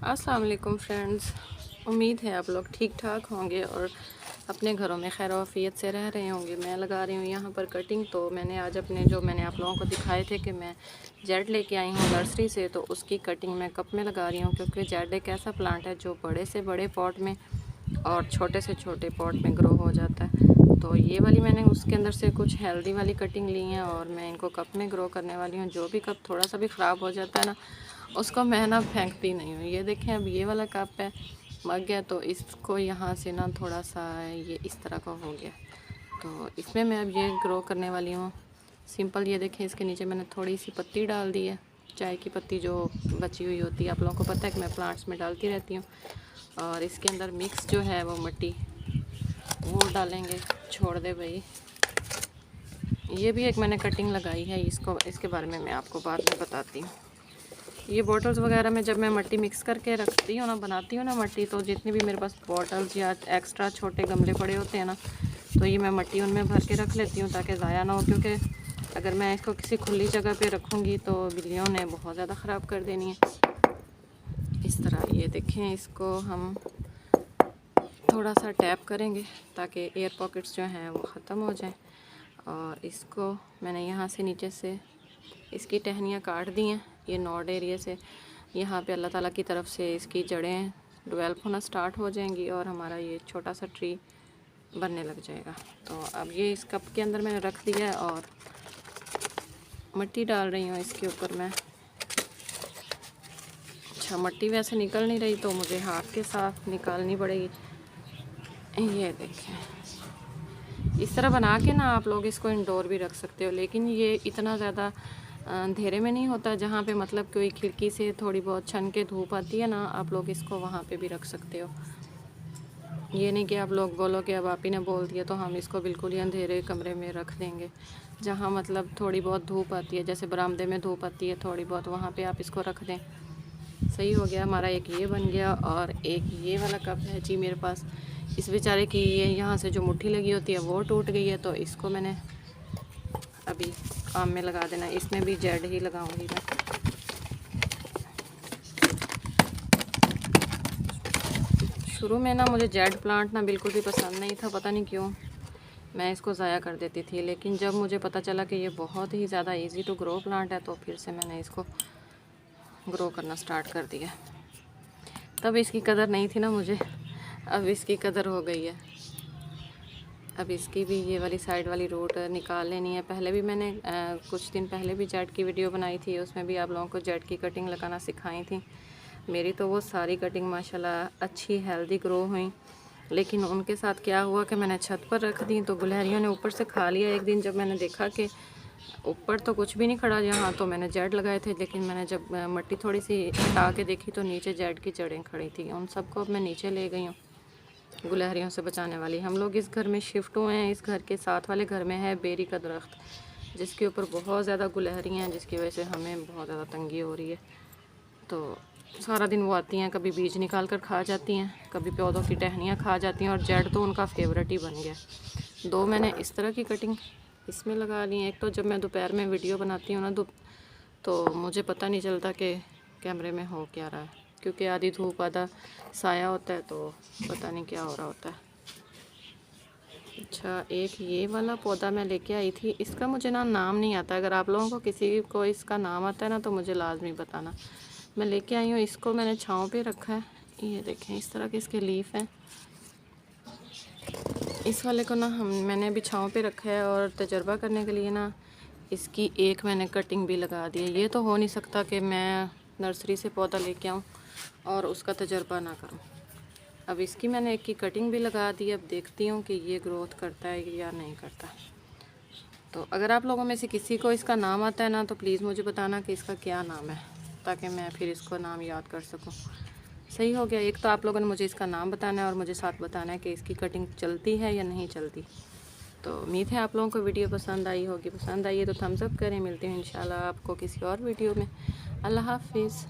अस्सलाम वालेकुम फ्रेंड्स, उम्मीद है आप लोग ठीक ठाक होंगे और अपने घरों में खैर आफियत से रह रहे होंगे। मैं लगा रही हूँ यहाँ पर कटिंग। तो मैंने आज मैंने आप लोगों को दिखाए थे कि मैं जेड लेके आई हूँ नर्सरी से, तो उसकी कटिंग मैं कप में लगा रही हूँ, क्योंकि जेड एक ऐसा प्लांट है जो बड़े से बड़े पॉट में और छोटे से छोटे पॉट में ग्रो हो जाता है। तो ये वाली मैंने उसके अंदर से कुछ हेल्दी वाली कटिंग ली है और मैं इनको कप में ग्रो करने वाली हूँ। जो भी कप थोड़ा सा भी ख़राब हो जाता है ना, उसको मैं ना फेंकती नहीं हूँ। ये देखें, अब ये वाला कप है, मग गया, तो इसको यहाँ से ना थोड़ा सा ये इस तरह का हो गया, तो इसमें मैं अब ये ग्रो करने वाली हूँ सिंपल। ये देखें, इसके नीचे मैंने थोड़ी सी पत्ती डाल दी है, चाय की पत्ती जो बची हुई होती है। आप लोगों को पता है कि मैं प्लांट्स में डालती रहती हूँ। और इसके अंदर मिक्स जो है वो मिट्टी वो डालेंगे। छोड़ दे भाई। ये भी एक मैंने कटिंग लगाई है, इसके बारे में मैं आपको बाद में बताती हूँ। ये बॉटल्स वगैरह में जब मैं मिट्टी मिक्स करके रखती हूँ ना, बनाती हूँ ना मिट्टी, तो जितनी भी मेरे पास बॉटल्स या एक्स्ट्रा छोटे गमले पड़े होते हैं ना, तो ये मैं मिट्टी उनमें भर के रख लेती हूँ ताकि ज़ाया ना हो। क्योंकि अगर मैं इसको किसी खुली जगह पे रखूँगी तो बिल्लियों ने बहुत ज़्यादा ख़राब कर देनी है। इस तरह ये देखें, इसको हम थोड़ा सा टैप करेंगे ताकि एयर पॉकेट्स जो हैं वो ख़त्म हो जाएं। और इसको मैंने यहाँ से नीचे से इसकी टहनियाँ काट दी हैं, ये नॉड एरिया से। यहाँ पे अल्लाह ताला की तरफ से इसकी जड़ें डेवलप होना स्टार्ट हो जाएंगी और हमारा ये छोटा सा ट्री बनने लग जाएगा। तो अब ये इस कप के अंदर मैंने रख दिया है और मिट्टी डाल रही हूँ इसके ऊपर मैं। अच्छा, मिट्टी वैसे निकल नहीं रही तो मुझे हाथ के साथ निकालनी पड़ेगी। ये देखें, इस तरह बना के ना आप लोग इसको इंडोर भी रख सकते हो, लेकिन ये इतना ज़्यादा अंधेरे में नहीं होता जहाँ पे मतलब कोई खिड़की से थोड़ी बहुत छन के धूप आती है ना, आप लोग इसको वहाँ पे भी रख सकते हो। ये नहीं कि आप लोग बोलो कि अब आप ही ने बोल दिया तो हम इसको बिल्कुल ही अंधेरे कमरे में रख देंगे। जहाँ मतलब थोड़ी बहुत धूप आती है, जैसे बरामदे में धूप आती है थोड़ी बहुत, वहाँ पे आप इसको रख दें। सही हो गया, हमारा एक ये बन गया। और एक ये वाला कप है जी मेरे पास। इस बेचारे की ये यहाँ से जो मुट्ठी लगी होती है वो टूट गई है, तो इसको मैंने अभी काम में लगा देना। इसमें भी जेड ही लगाऊंगी मैं। शुरू में ना मुझे जेड प्लांट ना बिल्कुल भी पसंद नहीं था, पता नहीं क्यों मैं इसको ज़ाया कर देती थी। लेकिन जब मुझे पता चला कि ये बहुत ही ज़्यादा इजी टू ग्रो प्लांट है, तो फिर से मैंने इसको ग्रो करना स्टार्ट कर दिया। तब इसकी कदर नहीं थी ना मुझे, अब इसकी कदर हो गई है। अब इसकी भी ये वाली साइड वाली रूट निकाल लेनी है। पहले भी मैंने कुछ दिन पहले भी जेड की वीडियो बनाई थी, उसमें भी आप लोगों को जेड की कटिंग लगाना सिखाई थी। मेरी तो वो सारी कटिंग माशाल्लाह अच्छी हेल्दी ग्रो हुई। लेकिन उनके साथ क्या हुआ कि मैंने छत पर रख दी तो गुलहरियों ने ऊपर से खा लिया। एक दिन जब मैंने देखा कि ऊपर तो कुछ भी नहीं खड़ा यहाँ, तो मैंने जेड लगाए थे, लेकिन मैंने जब मिट्टी थोड़ी सी हटा के देखी तो नीचे जेड की जड़ें खड़ी थी। उन सबको अब मैं नीचे ले गई हूँ गुलहरियों से बचाने वाली। हम लोग इस घर में शिफ्ट हुए हैं, इस घर के साथ वाले घर में है बेरी का दरख्त, जिसके ऊपर बहुत ज़्यादा गुलहरियाँ हैं, जिसकी वजह से हमें बहुत ज़्यादा तंगी हो रही है। तो सारा दिन वो आती हैं, कभी बीज निकाल कर खा जाती हैं, कभी पौधों की टहनियाँ खा जाती हैं, और जेड तो उनका फेवरेट ही बन गया। दो मैंने इस तरह की कटिंग इसमें लगा ली है। एक तो जब मैं दोपहर में वीडियो बनाती हूँ ना, तो मुझे पता नहीं चलता कि कैमरे में हो क्या रहा है, क्योंकि आधी धूप आधा साया होता है, तो पता नहीं क्या हो रहा होता है। अच्छा, एक ये वाला पौधा मैं लेके आई थी, इसका मुझे ना नाम नहीं आता। अगर आप लोगों को किसी को इसका नाम आता है ना, तो मुझे लाजमी बताना। मैं लेके आई हूँ, इसको मैंने छाँव पे रखा है। ये देखें, इस तरह के इसके लीफ हैं। इस वाले को ना मैंने अभी छाँव पे रखा है, और तजर्बा करने के लिए ना इसकी एक मैंने कटिंग भी लगा दी है। ये तो हो नहीं सकता कि मैं नर्सरी से पौधा लेके आऊँ और उसका तजर्बा ना करूँ। अब इसकी मैंने एक की कटिंग भी लगा दी है। अब देखती हूँ कि ये ग्रोथ करता है या नहीं करता। तो अगर आप लोगों में से किसी को इसका नाम आता है ना, तो प्लीज़ मुझे बताना कि इसका क्या नाम है, ताकि मैं फिर इसको नाम याद कर सकूँ। सही हो गया, एक तो आप लोगों ने मुझे इसका नाम बताना है और मुझे साथ बताना है कि इसकी कटिंग चलती है या नहीं चलती। तो उम्मीद है आप लोगों को वीडियो पसंद आई होगी। पसंद आई है तो थम्स अप करें। मिलते हैं इंशाल्लाह आपको किसी और वीडियो में। अल्लाह हाफिज़।